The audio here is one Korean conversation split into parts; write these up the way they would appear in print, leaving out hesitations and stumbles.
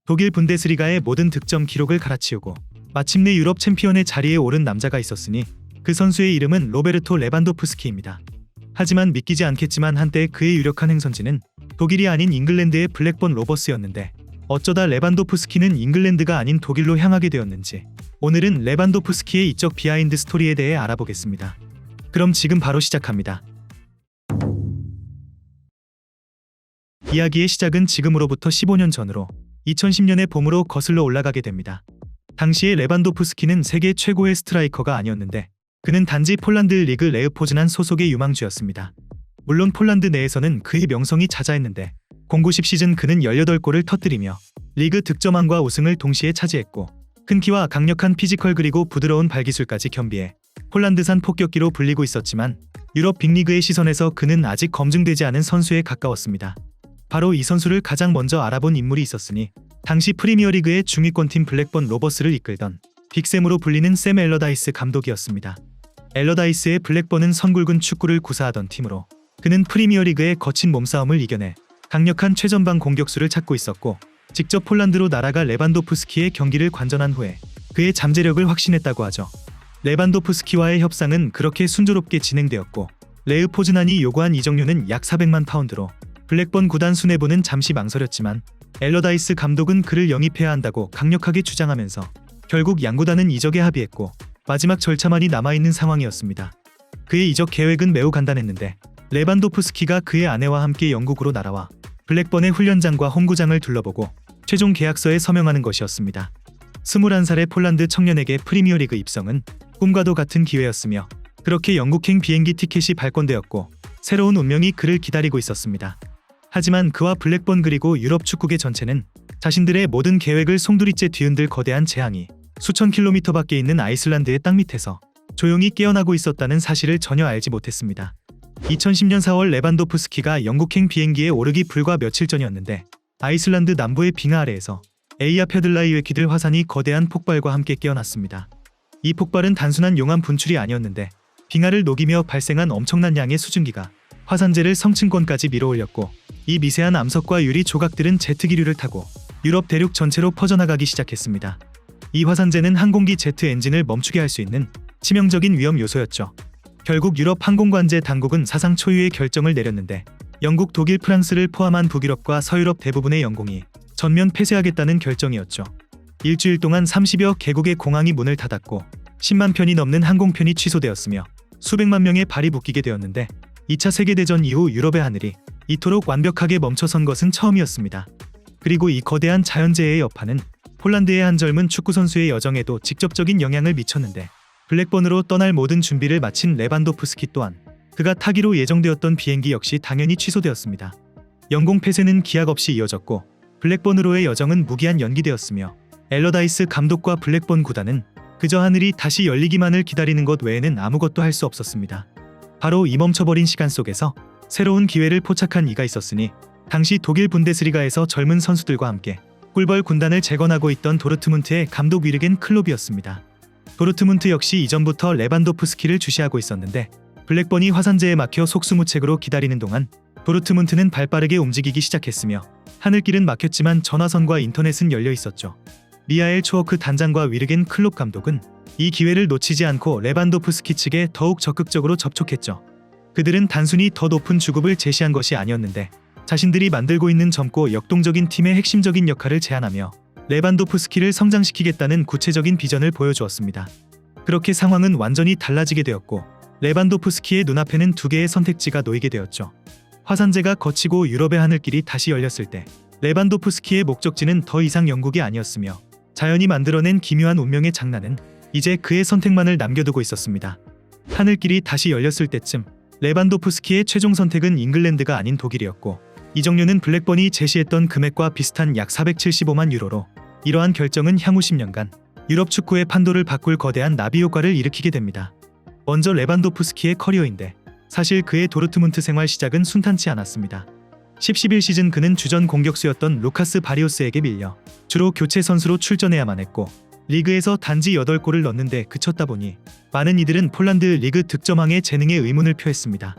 독일 분데스리가의 모든 득점 기록을 갈아치우고 마침내 유럽 챔피언의 자리에 오른 남자가 있었으니 그 선수의 이름은 로베르토 레반도프스키입니다. 하지만 믿기지 않겠지만 한때 그의 유력한 행선지는 독일이 아닌 잉글랜드의 블랙번 로버스였는데 어쩌다 레반도프스키는 잉글랜드가 아닌 독일로 향하게 되었는지 오늘은 레반도프스키의 이적 비하인드 스토리에 대해 알아보겠습니다. 그럼 지금 바로 시작합니다. 이야기의 시작은 지금으로부터 15년 전으로 2010년의 봄으로 거슬러 올라가게 됩니다. 당시에 레반도프스키는 세계 최고의 스트라이커가 아니었는데 그는 단지 폴란드 리그 레흐포즈난 소속의 유망주였습니다. 물론 폴란드 내에서는 그의 명성이 자자했는데 09-10 시즌 그는 18골을 터뜨리며 리그 득점왕과 우승을 동시에 차지했고 큰 키와 강력한 피지컬 그리고 부드러운 발기술까지 겸비해 폴란드산 폭격기로 불리고 있었지만 유럽 빅리그의 시선에서 그는 아직 검증되지 않은 선수에 가까웠습니다. 바로 이 선수를 가장 먼저 알아본 인물이 있었으니 당시 프리미어리그의 중위권팀 블랙번 로버스를 이끌던 빅샘으로 불리는 샘 엘러다이스 감독이었습니다. 엘러다이스의 블랙번은 선굵은 축구를 구사하던 팀으로 그는 프리미어리그의 거친 몸싸움을 이겨내 강력한 최전방 공격수를 찾고 있었고 직접 폴란드로 날아가 레반도프스키의 경기를 관전한 후에 그의 잠재력을 확신했다고 하죠. 레반도프스키와의 협상은 그렇게 순조롭게 진행되었고 레흐포즈난이 요구한 이적료는 약 400만 파운드로 블랙번 구단 수뇌부는 잠시 망설였지만 엘러다이스 감독은 그를 영입해야 한다고 강력하게 주장하면서 결국 양구단은 이적에 합의했고 마지막 절차만이 남아있는 상황이었습니다. 그의 이적 계획은 매우 간단했는데 레반도프스키가 그의 아내와 함께 영국으로 날아와 블랙번의 훈련장과 홈구장을 둘러보고 최종 계약서에 서명하는 것이었습니다. 21살의 폴란드 청년에게 프리미어리그 입성은 꿈과도 같은 기회였으며 그렇게 영국행 비행기 티켓이 발권되었고 새로운 운명이 그를 기다리고 있었습니다. 하지만 그와 블랙번 그리고 유럽 축구계 전체는 자신들의 모든 계획을 송두리째 뒤흔들 거대한 재앙이 수천 킬로미터 밖에 있는 아이슬란드의 땅 밑에서 조용히 깨어나고 있었다는 사실을 전혀 알지 못했습니다. 2010년 4월 레반도프스키가 영국행 비행기에 오르기 불과 며칠 전이었는데 아이슬란드 남부의 빙하 아래에서 에이아펴들라이웨키들 화산이 거대한 폭발과 함께 깨어났습니다. 이 폭발은 단순한 용암 분출이 아니었는데 빙하를 녹이며 발생한 엄청난 양의 수증기가 화산재를 성층권까지 밀어올렸고 이 미세한 암석과 유리 조각들은 제트기류를 타고 유럽 대륙 전체로 퍼져나가기 시작했습니다. 이 화산재는 항공기 제트 엔진을 멈추게 할 수 있는 치명적인 위험 요소였죠. 결국 유럽 항공관제 당국은 사상 초유의 결정을 내렸는데 영국, 독일, 프랑스를 포함한 북유럽과 서유럽 대부분의 영공이 전면 폐쇄하겠다는 결정이었죠. 일주일 동안 30여 개국의 공항이 문을 닫았고 10만 편이 넘는 항공편이 취소되었으며 수백만 명의 발이 묶이게 되었는데 2차 세계대전 이후 유럽의 하늘이 이토록 완벽하게 멈춰선 것은 처음이었습니다. 그리고 이 거대한 자연재해의 여파는 폴란드의 한 젊은 축구선수의 여정에도 직접적인 영향을 미쳤는데 블랙번으로 떠날 모든 준비를 마친 레반도프스키 또한 그가 타기로 예정되었던 비행기 역시 당연히 취소되었습니다. 영공 폐쇄는 기약 없이 이어졌고 블랙번으로의 여정은 무기한 연기되었으며 엘러다이스 감독과 블랙번 구단은 그저 하늘이 다시 열리기만을 기다리는 것 외에는 아무것도 할 수 없었습니다. 바로 이 멈춰버린 시간 속에서 새로운 기회를 포착한 이가 있었으니 당시 독일 분데스리가에서 젊은 선수들과 함께 꿀벌 군단을 재건하고 있던 도르트문트의 감독 위르겐 클롭이었습니다. 도르트문트 역시 이전부터 레반도프스키를 주시하고 있었는데 블랙번이 화산재에 막혀 속수무책으로 기다리는 동안 도르트문트는 발빠르게 움직이기 시작했으며 하늘길은 막혔지만 전화선과 인터넷은 열려 있었죠. 미하엘 초어크 단장과 위르겐 클롭 감독은 이 기회를 놓치지 않고 레반도프스키 측에 더욱 적극적으로 접촉했죠. 그들은 단순히 더 높은 주급을 제시한 것이 아니었는데 자신들이 만들고 있는 젊고 역동적인 팀의 핵심적인 역할을 제안하며 레반도프스키를 성장시키겠다는 구체적인 비전을 보여주었습니다. 그렇게 상황은 완전히 달라지게 되었고 레반도프스키의 눈앞에는 두 개의 선택지가 놓이게 되었죠. 화산재가 거치고 유럽의 하늘길이 다시 열렸을 때 레반도프스키의 목적지는 더 이상 영국이 아니었으며 자연이 만들어낸 기묘한 운명의 장난은 이제 그의 선택만을 남겨두고 있었습니다. 하늘길이 다시 열렸을 때쯤 레반도프스키의 최종 선택은 잉글랜드가 아닌 독일이었고 이적료는 블랙번이 제시했던 금액과 비슷한 약 475만 유로로 이러한 결정은 향후 10년간 유럽 축구의 판도를 바꿀 거대한 나비 효과를 일으키게 됩니다. 먼저 레반도프스키의 커리어인데 사실 그의 도르트문트 생활 시작은 순탄치 않았습니다. 10-11 시즌 그는 주전 공격수였던 루카스 바리오스에게 밀려 주로 교체 선수로 출전해야만 했고 리그에서 단지 8골을 넣는데 그쳤다 보니 많은 이들은 폴란드 리그 득점왕의 재능에 의문을 표했습니다.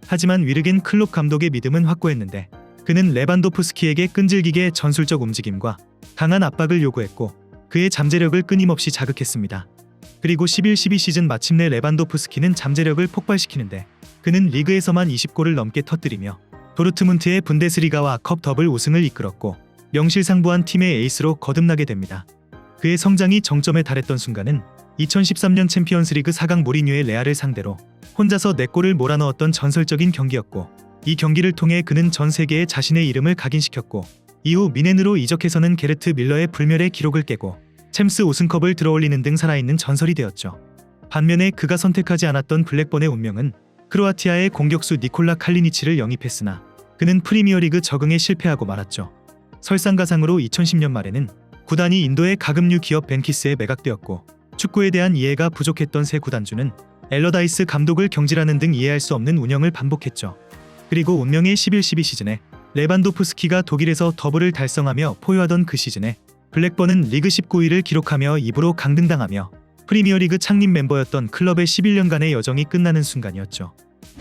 하지만 위르겐 클롭 감독의 믿음은 확고했는데 그는 레반도프스키에게 끈질기게 전술적 움직임과 강한 압박을 요구했고 그의 잠재력을 끊임없이 자극했습니다. 그리고 11-12 시즌 마침내 레반도프스키는 잠재력을 폭발시키는데 그는 리그에서만 20골을 넘게 터뜨리며 도르트문트의 분데스리가와 컵 더블 우승을 이끌었고 명실상부한 팀의 에이스로 거듭나게 됩니다. 그의 성장이 정점에 달했던 순간은 2013년 챔피언스리그 4강 모리뉴의 레알을 상대로 혼자서 4골을 몰아넣었던 전설적인 경기였고 이 경기를 통해 그는 전 세계에 자신의 이름을 각인시켰고 이후 미넨으로 이적해서는 게르트 밀러의 불멸의 기록을 깨고 챔스 우승컵을 들어올리는 등 살아있는 전설이 되었죠. 반면에 그가 선택하지 않았던 블랙번의 운명은 크로아티아의 공격수 니콜라 칼리니치를 영입했으나 그는 프리미어리그 적응에 실패하고 말았죠. 설상가상으로 2010년 말에는 구단이 인도의 가금류 기업 벤키스에 매각되었고 축구에 대한 이해가 부족했던 새 구단주는 엘러다이스 감독을 경질하는 등 이해할 수 없는 운영을 반복했죠. 그리고 운명의 11-12 시즌에 레반도프스키가 독일에서 더블을 달성하며 포효하던 그 시즌에 블랙번은 리그 19위를 기록하며 2부로 강등당하며 프리미어리그 창립 멤버였던 클럽의 11년간의 여정이 끝나는 순간이었죠.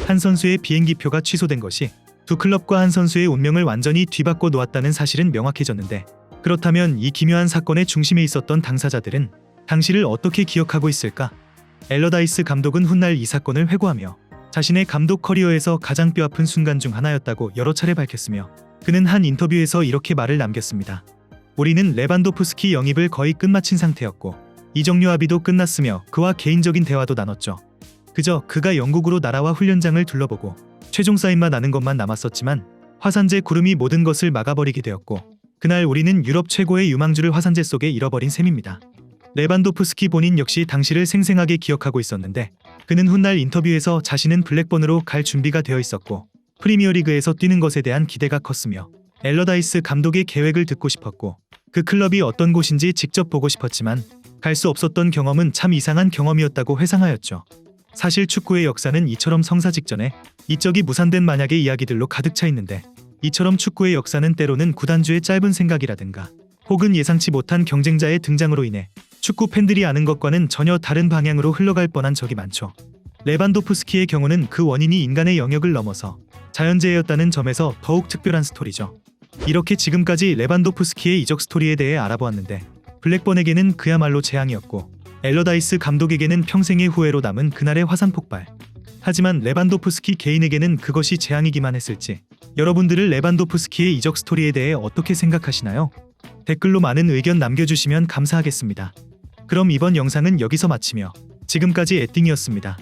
한 선수의 비행기표가 취소된 것이 두 클럽과 한 선수의 운명을 완전히 뒤바꿔 놓았다는 사실은 명확해졌는데 그렇다면 이 기묘한 사건의 중심에 있었던 당사자들은 당시를 어떻게 기억하고 있을까? 엘러다이스 감독은 훗날 이 사건을 회고하며 자신의 감독 커리어에서 가장 뼈아픈 순간 중 하나였다고 여러 차례 밝혔으며 그는 한 인터뷰에서 이렇게 말을 남겼습니다. 우리는 레반도프스키 영입을 거의 끝마친 상태였고 이적료 합의도 끝났으며 그와 개인적인 대화도 나눴죠. 그저 그가 영국으로 날아와 훈련장을 둘러보고 최종 사인만 나는 것만 남았었지만 화산재 구름이 모든 것을 막아버리게 되었고 그날 우리는 유럽 최고의 유망주를 화산재 속에 잃어버린 셈입니다. 레반도프스키 본인 역시 당시를 생생하게 기억하고 있었는데 그는 훗날 인터뷰에서 자신은 블랙번으로 갈 준비가 되어 있었고 프리미어리그에서 뛰는 것에 대한 기대가 컸으며 엘러다이스 감독의 계획을 듣고 싶었고 그 클럽이 어떤 곳인지 직접 보고 싶었지만 갈 수 없었던 경험은 참 이상한 경험이었다고 회상하였죠. 사실 축구의 역사는 이처럼 성사 직전에 이적이 무산된 만약의 이야기들로 가득 차 있는데 이처럼 축구의 역사는 때로는 구단주의 짧은 생각이라든가 혹은 예상치 못한 경쟁자의 등장으로 인해 축구 팬들이 아는 것과는 전혀 다른 방향으로 흘러갈 뻔한 적이 많죠. 레반도프스키의 경우는 그 원인이 인간의 영역을 넘어서 자연재해였다는 점에서 더욱 특별한 스토리죠. 이렇게 지금까지 레반도프스키의 이적 스토리에 대해 알아보았는데 블랙번에게는 그야말로 재앙이었고 엘러다이스 감독에게는 평생의 후회로 남은 그날의 화산 폭발. 하지만 레반도프스키 개인에게는 그것이 재앙이기만 했을지 여러분들은 레반도프스키의 이적 스토리에 대해 어떻게 생각하시나요? 댓글로 많은 의견 남겨주시면 감사하겠습니다. 그럼 이번 영상은 여기서 마치며 지금까지 에띵이었습니다.